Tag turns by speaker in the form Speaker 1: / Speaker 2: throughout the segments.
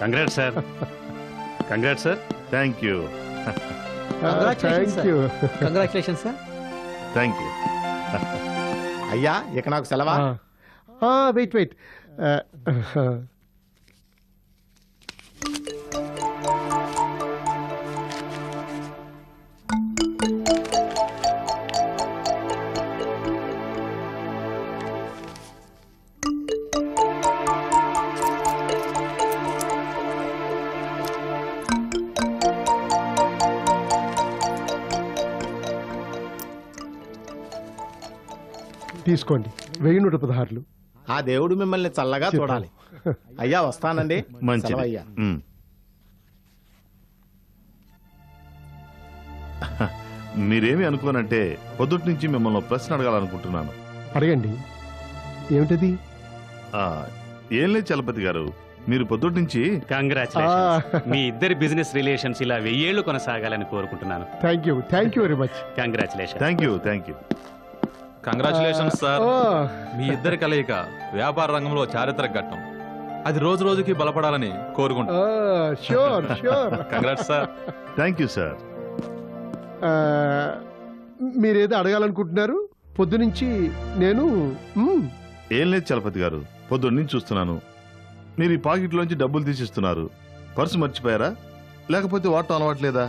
Speaker 1: Congrats sir. Congrats sir.
Speaker 2: Thank you.
Speaker 3: Congratulation sir.
Speaker 2: Thank you.
Speaker 4: అయ్యా ఇక నాకు సెలవా?
Speaker 5: Wait తీసుకోండి 1116.
Speaker 4: ఆ దేవుడు మిమ్మల్ని చల్లగా చూడాలి. అయ్యా వస్తానండి.
Speaker 2: మంచిది.
Speaker 4: అయ్యా
Speaker 2: మీరేమి అనుకోనంటే పొద్దుటి నుంచి మిమ్మల్ని ప్రశ్న అడగాలనుకుంటున్నాను.
Speaker 5: అడగండి. ఏమిటది?
Speaker 2: ఏం లేదు చలపతి గారు, మీరు పొద్దుటి నుంచి
Speaker 1: కంగ్రాచులేషన్స్. మీ ఇద్దరి బిజినెస్ రిలేషన్స్ ఇలా 1000 ఏళ్లు కొనసాగాలని కోరుకుంటున్నాను.
Speaker 5: Thank you very much.
Speaker 1: Congratulation.
Speaker 2: Thank you.
Speaker 6: Congratulations sir. మీ ఇద్దరి కలయిక వ్యాపార రంగంలో చారిత్రక ఘట్టం. అది రోజు రోజుకి బలపడాలని కోరుకుంటున్నాను. Congrats sir.
Speaker 2: Thank you sir.
Speaker 5: మీరేదో అడగాలనుకుంటున్నారు? పొద్దునుంచి నేను
Speaker 2: ఏం లేదు చలపతి గారు, పొద్దున్న నుంచి చూస్తున్నాను. మీరు ఈ పాకెట్లోంచి డబ్బులు తీసిస్తున్నారు. పర్సు మర్చిపోయారా, లేకపోతే వాడటం అలవాట్లేదా?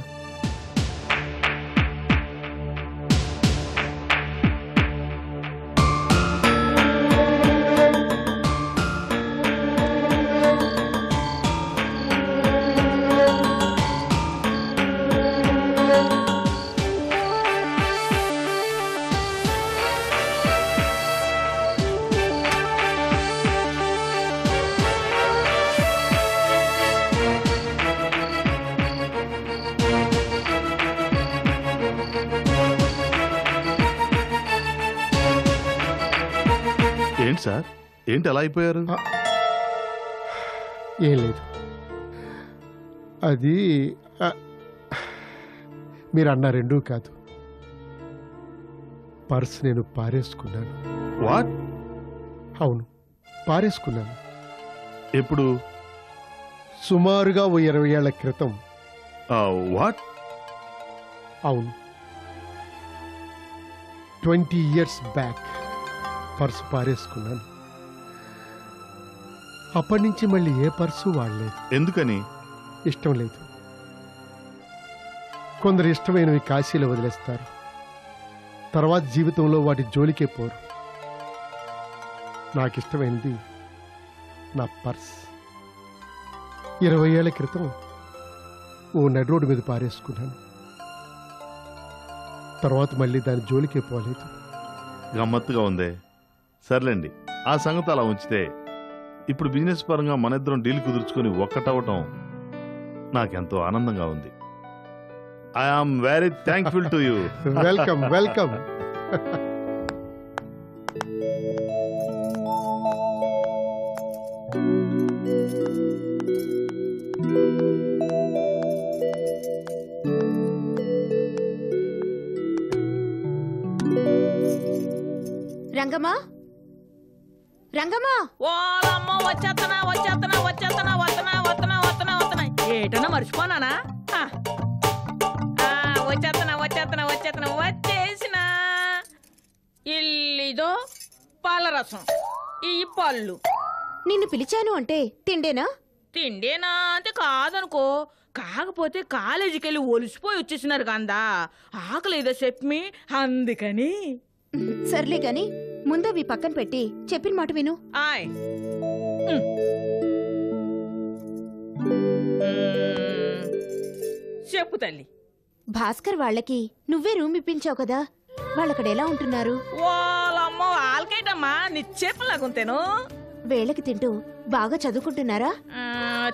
Speaker 2: ఏంటి సార్, ఏంటి అలా అయిపోయారు?
Speaker 5: ఏం లేదు, అది మీరు అన్న రెండూ కాదు. పర్స్ నేను పారేసుకున్నాను.
Speaker 2: వాట్?
Speaker 5: అవును, పారేసుకున్నాను.
Speaker 2: ఎప్పుడు?
Speaker 5: సుమారుగా 20 ఏళ్ల క్రితం.
Speaker 2: వాట్?
Speaker 5: అవును, 20 years బ్యాక్ పర్సు పారేసుకున్నాను. అప్పటి నుంచి మళ్ళీ ఏ పర్సు వాడలేదు.
Speaker 2: ఎందుకని?
Speaker 5: ఇష్టం లేదు. కొందరు ఇష్టమైనవి కాశీలో వదిలేస్తారు, తర్వాత జీవితంలో వాటి జోలికే పోరు. నాకు ఇష్టమైనది నా పర్స్. 20 ఏళ్ల క్రితం ఓ నడి రోడ్డు మీద పారేసుకున్నాను. తర్వాత మళ్ళీ దాని జోలికే పోలేదు.
Speaker 2: గమ్మత్తుగా ఉందే. సర్లేండి, ఆ సంగతి అలా ఉంచితే ఇప్పుడు బిజినెస్ పరంగా మన ఇద్దరం డీల్ కుదుర్చుకుని ఒక్కటవటం నాకెంతో ఆనందంగా ఉంది. I am very thankful to you.
Speaker 5: Welcome welcome.
Speaker 7: Rangamma, Rangamma!
Speaker 8: ఓలమ్మ వచ్చేత్తనా వచ్చేత్తనా వచ్చేత్తనా వత్తనా వత్తనా వత్తనా వత్తనా. ఏటన్నా మర్చిపోనానా? వచ్చేత్తనా వచ్చేత్తనా వచ్చేత్తనా వచ్చేసిన. ఇల్లిదో పాల రసం, ఈ పళ్ళు.
Speaker 7: నిన్ను పిలిచాను అంటే తిండేనా?
Speaker 8: తిండేనా అంటే కాదనుకో, కాకపోతే కాలేజీకి వెళ్ళి ఒలిసిపోయి వచ్చేసినారు కందా, ఆకలేదో చెప్పి అందుకని.
Speaker 7: సర్లే గాని ముందు అవి పక్కన పెట్టి చెప్పిన మాట విను.
Speaker 8: ఆయ్ చెప్పు తల్లి.
Speaker 7: భాస్కర్ వాళ్ళకి నువ్వే రూమ్ ఇప్పించావు కదా, వాళ్ళక్కడ ఎలా ఉంటున్నారు?
Speaker 8: వాళ్ళమ్మ వాళ్ళకేటమ్మా నిచ్చేపలాగుంతేను.
Speaker 7: వేళకి తింటూ బాగా చదువుకుంటున్నారా?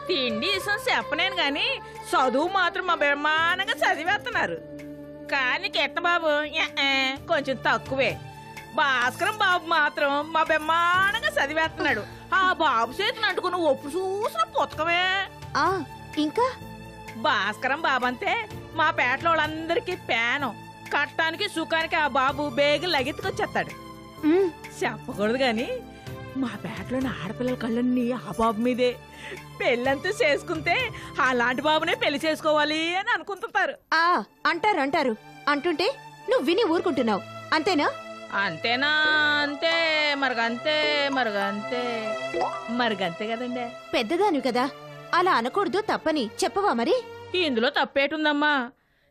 Speaker 8: తిండి ఇసం చెప్పలేను గాని చదువు మాత్రం మా బ్రహ్మాండంగా చదివేస్తున్నారు. కానీ కిట్ట బాబు కొంచెం తక్కువే. భాస్కరం బాబు మాత్రం మా బ్రహ్మాండంగా చదివేస్తున్నాడు. ఆ బాబు చేతిని అంటుకుని ఒప్పు చూసిన పుస్తకమే.
Speaker 7: ఇంకా
Speaker 8: భాస్కరం బాబు అంతే మా పేటలో వాళ్ళందరికీ పేనం. కట్టానికి సుఖానికి ఆ బాబు బేగులు లగెత్తుకొచ్చేస్తాడు. చెప్పకూడదు గాని మా పేటలోని ఆడపిల్లల కళ్ళన్నీ ఆ బాబు మీదే. పెళ్ళంతా చేసుకుంటే అలాంటి బాబునే పెళ్లి చేసుకోవాలి అని అనుకుంటుంటారు.
Speaker 7: అంటారు అంటుంటే నువ్వు విని ఊరుకుంటున్నావు అంతేనా?
Speaker 8: అంతేనా? అంతే మరగంతే మరగంతే కదండి.
Speaker 7: పెద్దదానివి కదా, అలా అనకూడదు తప్పని చెప్పవా మరి?
Speaker 8: ఇందులో తప్పేటుందమ్మా?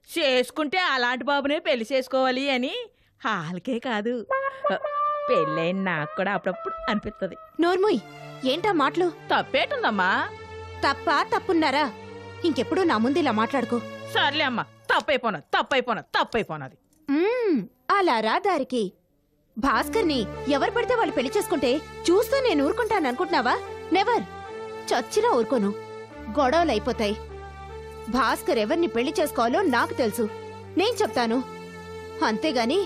Speaker 8: చేసుకుంటే అలాంటి బాబునే పెళ్లి చేసుకోవాలి అని వాళ్ళకే కాదు, పెళ్ళైన నాకు కూడా అప్పుడప్పుడు అనిపిస్తుంది.
Speaker 7: నోర్ముయ్, ఏంటా మాటలు?
Speaker 8: తప్పేటుందమ్మా?
Speaker 7: తప్పున్నారా? ఇంకెప్పుడు నా ముందు ఇలా మాట్లాడుకో.
Speaker 8: సర్లే అమ్మా, తప్పైపోనది.
Speaker 7: అలా రా దారికి. భాస్కర్ని ఎవరు పడితే వాళ్ళు పెళ్లి చేసుకుంటే చూస్తూ నేను ఊరుకుంటాను అనుకుంటున్నావా? నెవర్. చచ్చినా ఊరుకోను. గొడవలు అయిపోతాయి. భాస్కర్ ఎవరిని పెళ్లి చేసుకోవాలో నాకు తెలుసు, నేను చెప్తాను. అంతేగాని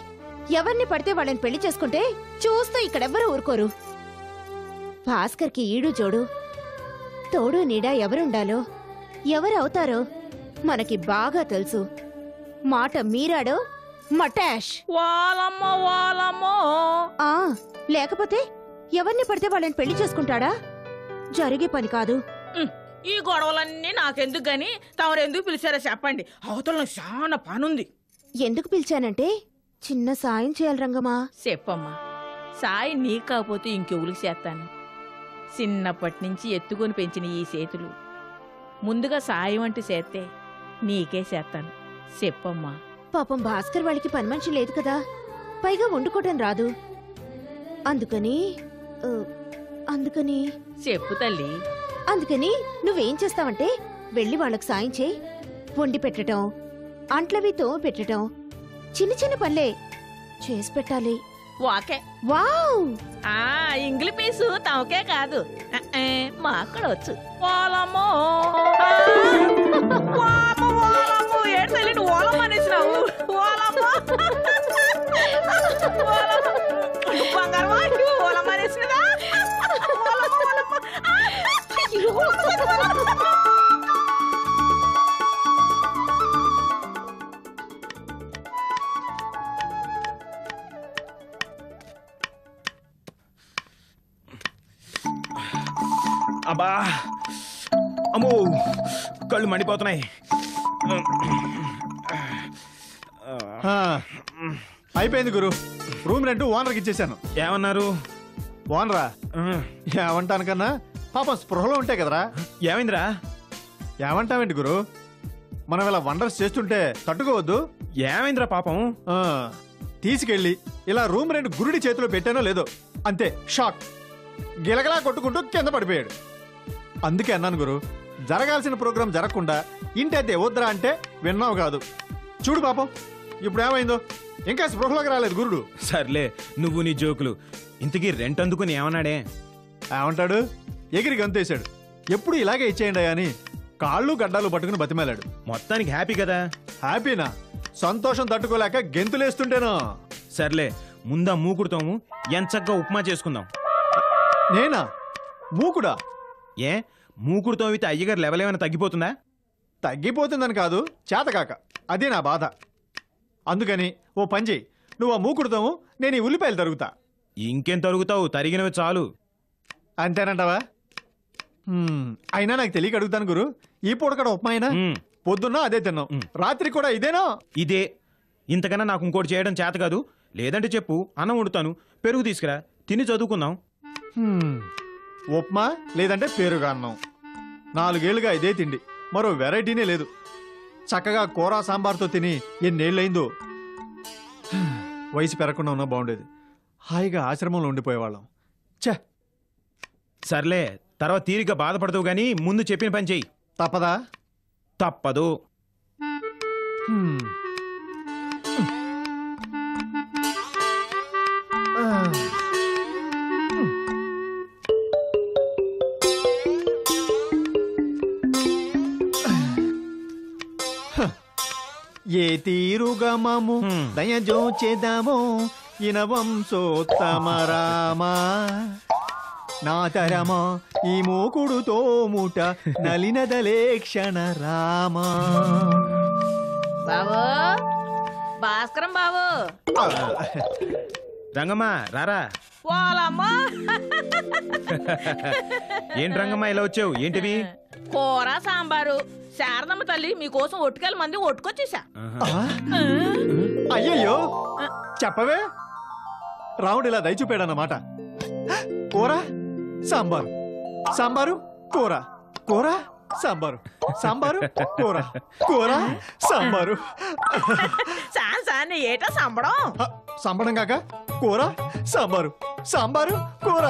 Speaker 7: ఎవరిని పడితే వాళ్ళని పెళ్లి చేసుకుంటే చూస్తూ ఇక్కడెవ్వరూ ఊరుకోరు. భాస్కర్కి ఈడు జోడు, తోడు నీడ ఎవరుండాలో, ఎవరవుతారో మనకి బాగా తెలుసు. మాట మీరాడో మటాష్.
Speaker 8: వాళ్ళమ్మో
Speaker 7: లేకపోతే ఎవరిని పడితే వాళ్ళని పెళ్లి చేసుకుంటాడా? జరిగే పని కాదు.
Speaker 8: ఈ గొడవలన్నీ నాకెందుకు గాని తమరెందుకు పిలిచారో చెప్పండి. అవతల చాలా పనుంది.
Speaker 7: ఎందుకు పిలిచానంటే చిన్న సాయం చేయాలి రంగమా.
Speaker 8: చెప్పమ్మా. సాయి నీకు కాకపోతే ఇంకెవులికి చేస్తాను? చిన్నప్పటి నుంచి ఎత్తుకొని పెంచిన ఈ చేతులు ముందుగా సాయం అంటూ చేస్తే నీకే చేస్తాను. చెప్పమ్మా.
Speaker 7: పాపం భాస్కర్ వాళ్ళకి పని మనిషి లేదు కదా, పైగా వండుకోవటం రాదు. అందుకని
Speaker 8: చెప్పు తల్లి.
Speaker 7: అందుకని నువ్వేం చేస్తావంటే వెళ్ళి వాళ్ళకి సాయం చేయి. వండి పెట్టటం, అంట్లవి తోమ పెట్టటం, చిన్న చిన్న పనులే చేసి పెట్టాలి.
Speaker 8: వాకే.
Speaker 7: వావ్!
Speaker 8: ఇంగ్లీ పీసు తమకే కాదు, మాకు కూడా వచ్చు. ఏడు తల్లి, నువ్వు ఓలమ్మ అనేసినావు. బంగారమా, ఓలమ్మ అనేసినదా?
Speaker 3: అబ్బా, అమ్మో, కళ్ళు మండిపోతున్నాయి.
Speaker 4: అయిపోయింది గురు. రూమ్ రెంట్ ఓనర్కి ఇచ్చేసాను.
Speaker 3: ఏమన్నారు?
Speaker 4: ఓనరా ఏమంటాను కన్నా పాపం స్పృహలో ఉంటే కదరా.
Speaker 3: ఏమైందిరా?
Speaker 4: ఏమంటావేంటి గురు, మనం ఇలా వండర్స్ చేస్తుంటే తట్టుకోవద్దు.
Speaker 3: ఏమైందిరా పాపం?
Speaker 4: తీసుకెళ్ళి ఇలా రూమ్ రెంట్ గురుడి చేతిలో పెట్టానో లేదో అంతే, షాక్. గిలగలా కొట్టుకుంటూ కింద పడిపోయాడు. అందుకే అన్నాను గురు, జరగాల్సిన ప్రోగ్రాం జరగకుండా ఇంటి అద్దె వద్దురా అంటే విన్నావు కాదు. చూడు పాపం ఇప్పుడు ఏమైందో, ఇంకా స్పృహలోకి రాలేదు గురుడు.
Speaker 3: సర్లే, నువ్వు నీ జోకులు. ఇంతకీ రెంట్ అందుకుని ఏమన్నాడే?
Speaker 4: ఏమంటాడు, ఎగిరి గంతేశాడు. ఎప్పుడు ఇలాగే ఇచ్చేయండి అని కాళ్ళు గడ్డాలు పట్టుకుని బతిమాలాడు.
Speaker 3: మొత్తానికి హ్యాపీ కదా?
Speaker 4: హ్యాపీనా? సంతోషం తట్టుకోలేక గెంతులేస్తుంటేనో.
Speaker 3: సర్లే, ముందా మూకుడుతాము, ఎంచక్కా ఉప్మా చేసుకుందాం.
Speaker 4: నేనా? మూకుడా?
Speaker 3: ఏ, మూకుడుతో అయితే అయ్యగారు లెవెల్ ఏమైనా తగ్గిపోతుందా?
Speaker 4: తగ్గిపోతుందని కాదు, చేతకాక. అదే నా బాధ. అందుకని ఓ పంజి, నువ్వు ఆ మూకుడుతాము, నేను ఈ ఉల్లిపాయలు తరుగుతా.
Speaker 3: ఇంకేం తరుగుతావు, తరిగినవి చాలు.
Speaker 4: అంతేనంటావా? అయినా నాకు తెలియక అడుగుతాను గురు, ఈ పూట కూడా ఉప్మా అయినా? పొద్దున్న అదే తిన్నాం, రాత్రి కూడా ఇదేనా?
Speaker 3: ఇదే. ఇంతకన్నా నాకు ఇంకోటి చేయడం చేత కాదు. లేదంటే చెప్పు, అన్నం వండుతాను, పెరుగు తీసుకురా, తిని చదువుకుందాం.
Speaker 4: ఉప్మా లేదంటే పెరుగు అన్నం. 4 ఏళ్లుగా ఇదే తిండి, మరో వెరైటీనే లేదు. చక్కగా కూర సాంబార్తో తిని ఎన్నేళ్ళైందో. వయసు పెరగకుండా ఉన్నా బాగుండేది. హాయిగా ఆశ్రమంలో ఉండిపోయేవాళ్ళం. ఛే,
Speaker 3: సర్లే, తర్వాత తీరిగ్గా బాధపడతావు గానీ ముందు చెప్పిన పని చెయ్యి.
Speaker 4: తప్పదా?
Speaker 3: తప్పదు.
Speaker 4: ఏ తీరుగమము దయజోచేదమో ఇనవంశోత్తమ రామా, నా తరమా ఈ మూకుడుతో ముట నలినదలేక్షణ రామా.
Speaker 8: బాబు భాస్కరం బాబు,
Speaker 3: రంగమ్మా రారా.
Speaker 8: వాళ్ళమ్మా
Speaker 3: ఏంటి రంగమ్మా ఇలా వచ్చావు? ఏంటివి?
Speaker 8: కూర సాంబారు. శారదమ్మ తల్లి మీకోసం ఒట్టుకెళ్ళ మంది ఒట్టుకొచ్చేసా.
Speaker 4: అయ్యయ్యో చెప్పవే. రాముడు ఇలా దయ చూపాడన్నమాట. కూర సాంబారు, సాంబారు కూర, కూర సాంబారు, సాంబారు కూర, కూర సాంబారు.
Speaker 8: సాన్ని ఏటా సంబడం?
Speaker 4: సంబడం కాక కూర సాంబారు, సాంబారు కూర.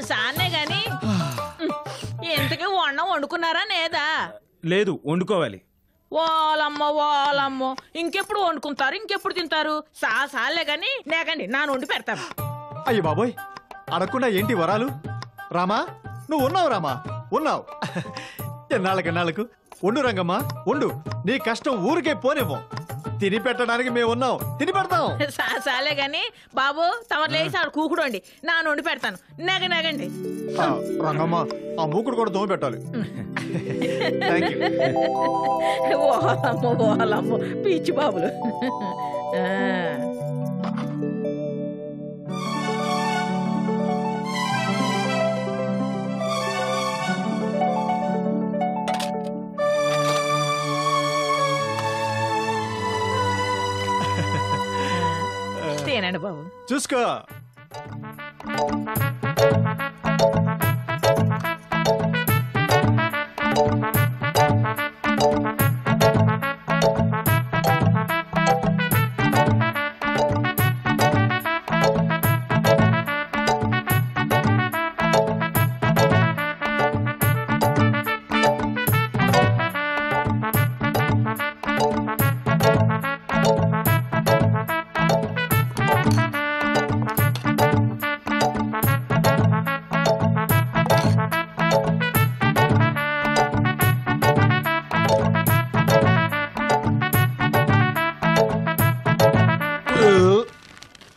Speaker 8: సాన్నే గాని ఇంతకీ వండుకున్నారా లేదా?
Speaker 3: లేదు, వండుకోవాలి.
Speaker 8: వాళ్ళమ్మో ఇంకెప్పుడు వండుకుంటారు, ఇంకెప్పుడు తింటారు? సాలే గాని నేగండి నా వండి పెడతాను.
Speaker 4: అయ్య బాబోయ్, అడగకుండా ఏంటి వరాలు? రామా నువ్వు ఉన్నావు, రామా ఉన్నావు. ఎన్నాళ్ళకు వండు రంగమ్మా వండు. నీ కష్టం ఊరికే పోనేమో. తిని పెట్టడానికి మేము ఉన్నాం, తిని పెడతాం.
Speaker 8: సాలే గాని బాబు తమరు లేచి ఆడు కూకుడండి, నా వండి పెడతాను. నెగండి.
Speaker 4: రంగమ్మ ఆ మూకుడు కూడా దోమ పెట్టాలి.
Speaker 8: వాళ్ళమ్మో పిచ్చి బాబులు. తినండి బాబు.
Speaker 4: చూసుకో.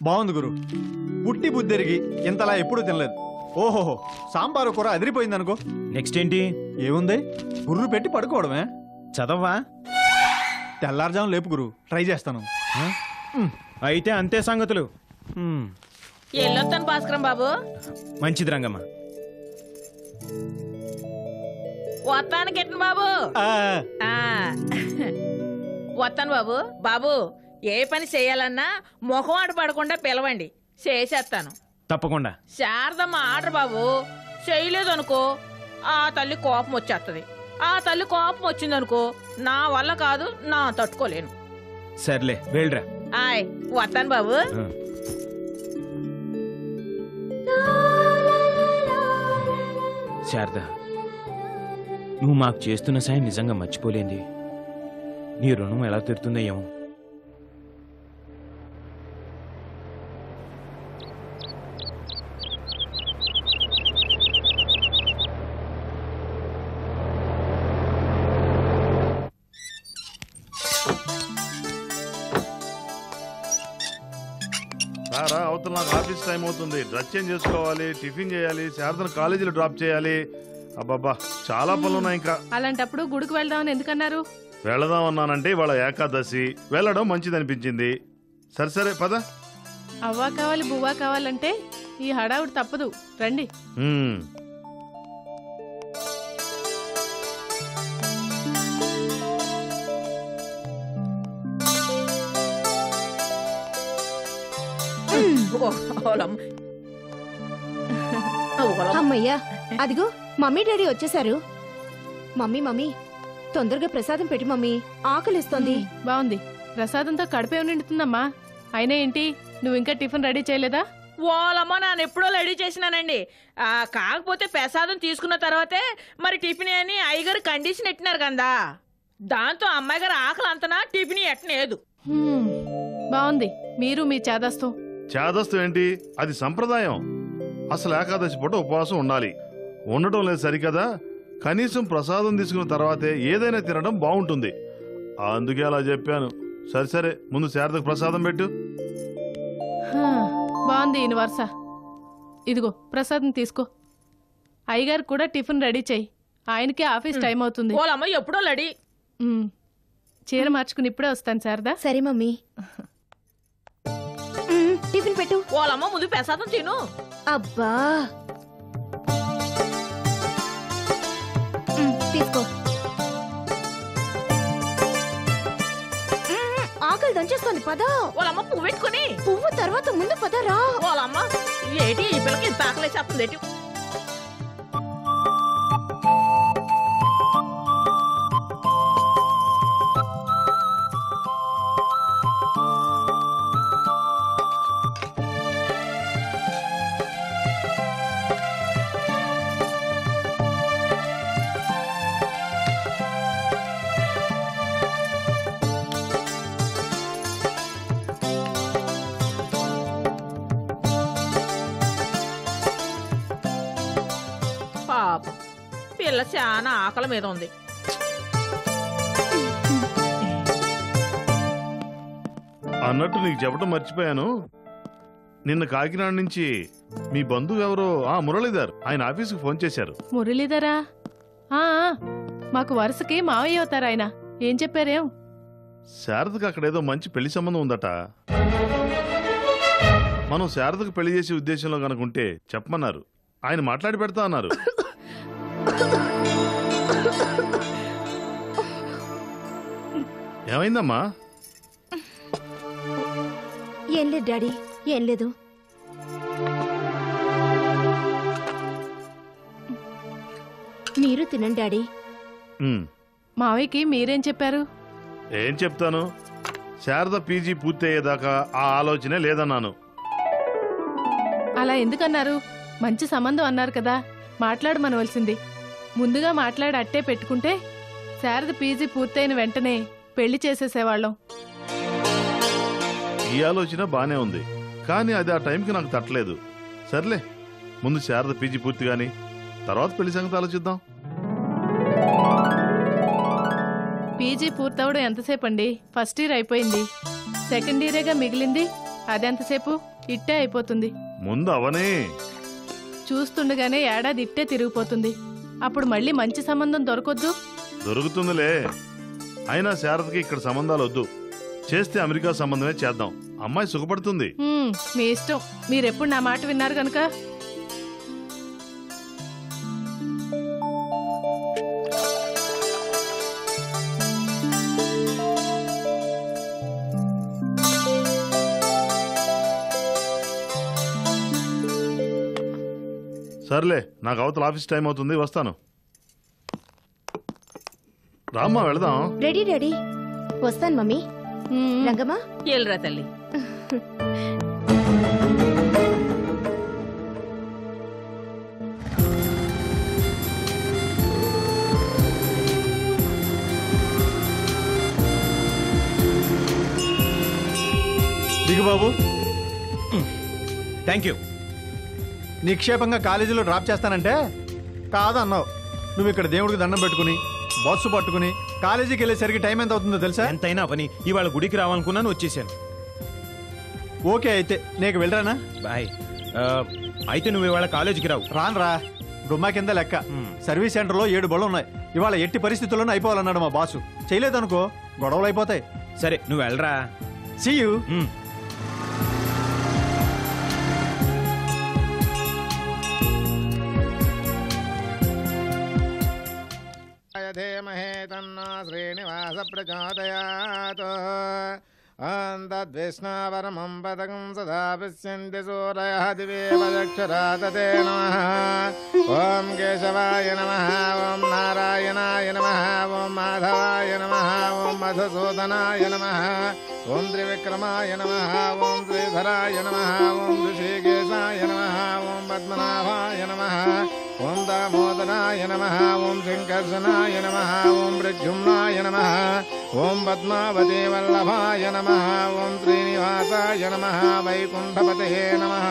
Speaker 4: బాగుంది గురు. పుట్టి బుద్ధిరిగి ఇంతలా ఎప్పుడు తినలేదు. ఓహోహో, సాంబారు కూర అదిరిపోయింది అనుకో.
Speaker 3: నెక్స్ట్ ఏంటి?
Speaker 4: ఏముంది, గుర్రు పెట్టి పడుకోవడమే.
Speaker 3: చదవా?
Speaker 4: తెల్లారుజాము లేపు గురు, ట్రై చేస్తాను.
Speaker 3: అయితే అంతే సంగతులు.
Speaker 8: ఎల్లొత్తాను భాస్కరం బాబు.
Speaker 3: మంచిది రంగమ్మ.
Speaker 8: వస్తాను కిట్టను బాబు. వస్తాను బాబు. బాబు ఏ పని చేయాలన్నా ముఖం ఆట పడకుండా పిలవండి, చేసేస్తాను.
Speaker 3: తప్పకుండా.
Speaker 8: శారదమ్మ ఆర్డర్ బాబు చేయలేదు అనుకో ఆ తల్లి కోపం వచ్చేస్తుంది. ఆ తల్లి కోపం వచ్చిందనుకో నా వల్ల కాదు, నా తట్టుకోలేను.
Speaker 3: సర్లే వెళ్ళరా.
Speaker 8: ఆయ్ వస్తాను బాబు.
Speaker 3: శారద, నువ్వు మాకు చేస్తున్న సాయం నిజంగా మర్చిపోలేంది. నీ రుణం ఎలా తీరుతుందో ఏమో.
Speaker 2: రారా, అవతల నాకు ఆఫీస్ టైం అవుతుంది. డ్రెస్ చేంజ్ చేసుకోవాలి, టిఫిన్ చేయాలి, శారదను కాలేజీలో డ్రాప్ చేయాలి. అబ్బాబ్బా చాలా పనులు ఉన్నాయి ఇంకా.
Speaker 9: అలాంటప్పుడు గుడికి వెళ్దామని ఎందుకన్నారు?
Speaker 2: వెళదాం అన్నానంటే ఇవాళ ఏకాదశి, వెళ్ళడం మంచిది అనిపించింది. సరే పద.
Speaker 9: అవ్వా కావాలి బువ్వా కావాలంటే ఈ హడావుడు తప్పదు, రండి.
Speaker 7: అమ్మయ్యా, అదిగో మమ్మీ డాడీ వచ్చేసారు. మమ్మీ తొందరగా ప్రసాదం పెట్టి మమ్మీ, ఆకలిస్తోంది.
Speaker 9: బాగుంది, ప్రసాదంతో కడుపే నిండుతుందమ్మా. అయినా ఏంటి, నువ్వు ఇంకా టిఫిన్ రెడీ చేయలేదా?
Speaker 8: ఓలమ్మ నాన్న ఎప్పుడో రెడీ చేసినానండి. కాకపోతే ప్రసాదం తీసుకున్న తర్వాతే మరి టిఫిన్ అని అయ్యగారు కండిషన్ ఎట్టినారు కదా, దాంతో అమ్మాయి గారు ఆకలి అంతనా టిఫిన్ ఎట్టలేదు.
Speaker 9: బాగుంది, మీరు మీ చేదస్తం.
Speaker 2: చేదస్తం ఏంటి, అది సంప్రదాయం. అసలు ఏకాదశి పూట ఉపవాసం ఉండాలి. ఉండటం లేదు సరికదా, కనీసం ప్రసాదం తీసుకున్న తర్వాతే ఏదైనా తినడం బాగుంటుంది. అందుకే అలా చెప్పాను. సరే ముందు శారదకు ప్రసాదం పెట్టు.
Speaker 9: బాగుంది ఈయన వరుస. ఇదిగో ప్రసాదం తీసుకో. అయ్యగారు కూడా టిఫిన్ రెడీ చెయ్యి, ఆయనకే ఆఫీస్ టైం అవుతుంది.
Speaker 8: ఓలమ్మ ఎప్పుడో రెడీ.
Speaker 9: చీర మార్చుకుని ఇప్పుడే వస్తాను శారదా.
Speaker 7: సరే మమ్మీ. టిఫిన్ టిఫిన్ పెట్టు.
Speaker 8: వాళ్ళమ్మ ముందు ప్రసాదం తిను.
Speaker 7: అబ్బా తీసుకో. ఆకలి దంచేస్తుంది పద.
Speaker 8: వాళ్ళమ్మ పువ్వు పెట్టుకుని.
Speaker 7: పువ్వు తర్వాత ముందు పదరా.
Speaker 8: వాళ్ళమ్మ ఏంటి ఈ పిల్లకి ఇంత ఆకలేసేస్తుంది ఏంటి? పాపం పిల్ల చాలా ఆకలి మీద ఉంది.
Speaker 2: అన్నట్టు నీకు చెప్పడం మర్చిపోయాను. నిన్న కాకినాడ నుంచి మీ బంధువు ఎవరో మురళీధర్ ఆయన ఆఫీసుకు ఫోన్ చేశారు.
Speaker 9: మురళీధరా? ఆ, మాకు వరుసకి మావయ్య అవుతారు ఆయన. ఏం చెప్పారేం?
Speaker 2: శారదకు అక్కడేదో మంచి పెళ్లి సంబంధం ఉందట. మనం శారదకు పెళ్లి చేసే ఉద్దేశంలో కనుకుంటే చెప్పమన్నారు. ఆయన మాట్లాడి పెడతా అన్నారు. ఏమైందమ్మా?
Speaker 7: ఏం లేదు డాడీ, ఏం లేదు. మీరు తినండి డాడీ.
Speaker 9: మావయ్యకి మీరేం చెప్పారు?
Speaker 2: ఏం చెప్తాను, శారద పీజీ పూర్తి అయ్యేదాకా ఆ ఆలోచనే లేదన్నాను.
Speaker 9: అలా ఎందుకన్నారు? మంచి సంబంధం అన్నారు కదా, మాట్లాడమనవలసింది. ముందుగా మాట్లాడి అట్టే పెట్టుకుంటే శారద పీజీ పూర్తయిన వెంటనే పెళ్లి చేసేసేవాళ్ళం.
Speaker 2: ఈ ఆలోచన బానే ఉంది, కానీ అది ఆ టైంకి నాకు తట్టలేదు. సర్లే, ముందు శారద పీజీ పూర్తి గాని తర్వాత పెళ్లి సంగతి ఆలోచిద్దాం.
Speaker 9: పీజీ పూర్తవడం ఎంతసేపు అండి? ఫస్ట్ ఇయర్ అయిపోయింది, సెకండ్ ఇయరేగా మిగిలింది. అదెంతసేపు? ఇట్టే అయిపోతుంది.
Speaker 2: ముందు అవనే
Speaker 9: చూస్తుండగానే ఏడాది ఇట్టే తిరిగిపోతుంది. అప్పుడు మళ్ళీ మంచి సంబంధం దొరకొద్దు?
Speaker 2: దొరుకుతుందిలే. అయినా శారదకి ఇక్కడ సంబంధాలు వద్దు, చేస్తే అమెరికా సంబంధమే చేద్దాం. అమ్మాయి సుఖపడుతుంది.
Speaker 9: మీ ఇష్టం, మీరెప్పుడు నా మాట విన్నారు కనుక.
Speaker 2: సర్లే, నాకు అవతల ఆఫీస్ టైం అవుతుంది, వస్తాను. రామ్మా వెళదాం.
Speaker 7: రెడీ డాడీ, వస్తాను మమ్మీ. రంగమ్మా
Speaker 8: ఎల్రా తల్లి.
Speaker 4: దిగు బాబు.
Speaker 3: Thank you.
Speaker 4: నిక్షేపంగా కాలేజీలో డ్రాప్ చేస్తానంటే కాదన్నావు. నువ్వు ఇక్కడ దేవుడికి దండం పెట్టుకుని బస్సు పట్టుకుని కాలేజీకి వెళ్ళేసరికి టైం ఎంత అవుతుందో తెలుసా?
Speaker 3: ఎంతైనా పని. ఇవాళ గుడికి రావాలనుకున్నాను, వచ్చేసాను.
Speaker 4: ఓకే, అయితే నీకు వెళ్ళరానా?
Speaker 3: బాయ్. అయితే నువ్వు ఇవాళ కాలేజీకి రావు?
Speaker 4: రానురా, డుమ్మా కింద లెక్క. సర్వీస్ సెంటర్లో 7 బళ్ళు ఉన్నాయి. ఇవాళ ఎట్టి పరిస్థితుల్లోనూ అయిపోవాలన్నాడు మా బాసు. చేయలేదనుకో గొడవలు అయిపోతాయి.
Speaker 3: సరే, నువ్వు వెళ్ళరా.
Speaker 4: See you.
Speaker 10: ధీమహే తన్నో శ్రీనివాస ప్రచోదయాత్. తద్విష్ణావరమం పదకం సదా పశ్యంతి సూరయః దివేవ దక్షరాతతే నమః. ఓం కేశవాయ నమః, ఓం నారాయణాయ నమః, ఓం మాధవాయ నమః, ఓం మధుసూదనాయ నమః, ఓం త్రివిక్రమాయ నమః, ఓం శ్రీధరాయ నమః, ఓం ఋషికేశాయ నమః, ఓం పద్మనాభాయ నమః, ఓం దామోదరాయ నమః, ఓం శంకర్షణాయ నమః, ఓం ప్రద్యుమ్నాయ నమః, ఓం పద్మావతి వల్లభాయ నమః, ఓం శ్రీనివాసాయ నమః, వైకుంఠపతయే నమః.